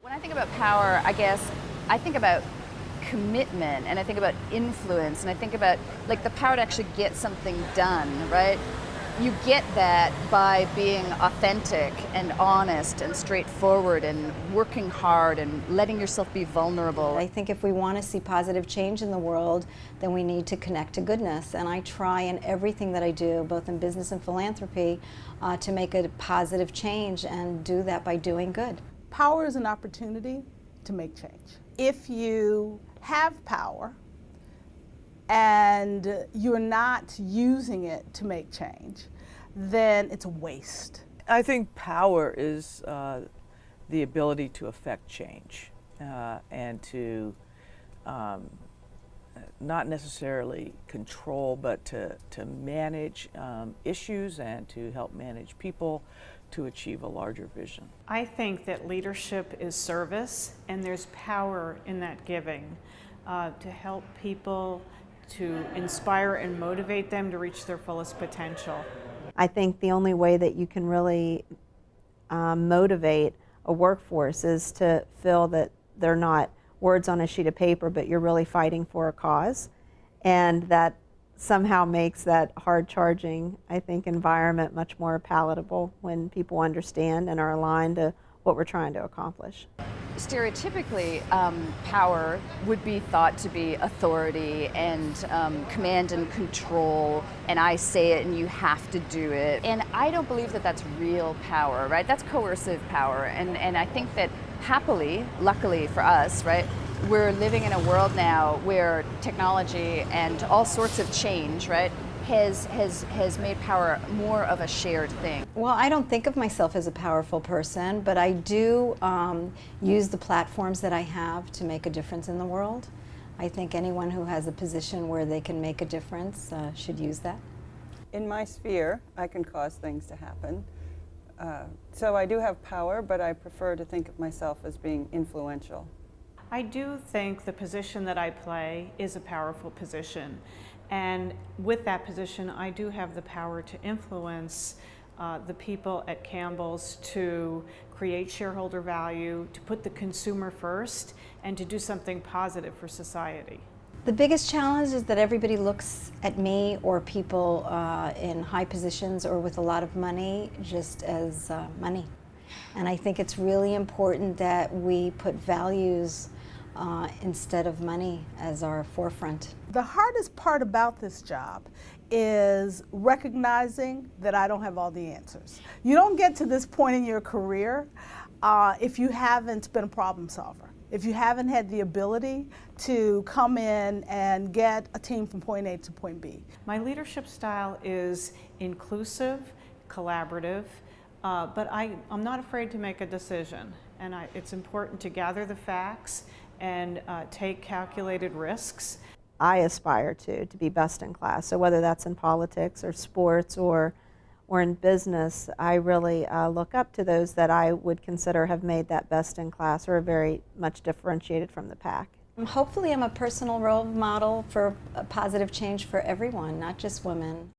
When I think about power, I guess I think about commitment, and I think about influence, and I think about like the power to actually get something done, right? You get that by being authentic and honest and straightforward and working hard and letting yourself be vulnerable. I think if we want to see positive change in the world, then we need to connect to goodness. And I try in everything that I do, both in business and philanthropy, to make a positive change and do that by doing good. Power is an opportunity to make change. If you have power and you're not using it to make change, then it's a waste. I think power is the ability to affect change and to not necessarily control, but to manage issues and to help manage people to achieve a larger vision. I think that leadership is service, and there's power in that giving to help people, to inspire and motivate them to reach their fullest potential. I think the only way that you can really motivate a workforce is to feel that they're not words on a sheet of paper, but you're really fighting for a cause, and that somehow makes that hard-charging, I think, environment much more palatable when people understand and are aligned to what we're trying to accomplish. Stereotypically, power would be thought to be authority and command and control, and I say it and you have to do it. And I don't believe that that's real power, right? That's coercive power. And I think that happily, luckily for us, right, we're living in a world now where technology and all sorts of change, right, has made power more of a shared thing. Well, I don't think of myself as a powerful person, but I do use the platforms that I have to make a difference in the world. I think anyone who has a position where they can make a difference should use that. In my sphere, I can cause things to happen. So I do have power, but I prefer to think of myself as being influential. I do think the position that I play is a powerful position. And with that position, I do have the power to influence the people at Campbell's to create shareholder value, to put the consumer first, and to do something positive for society. The biggest challenge is that everybody looks at me or people in high positions or with a lot of money just as money. And I think it's really important that we put values instead of money as our forefront. The hardest part about this job is recognizing that I don't have all the answers. You don't get to this point in your career if you haven't been a problem solver, if you haven't had the ability to come in and get a team from point A to point B. My leadership style is inclusive, collaborative, but I'm not afraid to make a decision. And it's important to gather the facts and take calculated risks. I aspire to be best in class. So whether that's in politics or sports or in business, I really look up to those that I would consider have made that best in class or are very much differentiated from the pack. Hopefully I'm a personal role model for a positive change for everyone, not just women.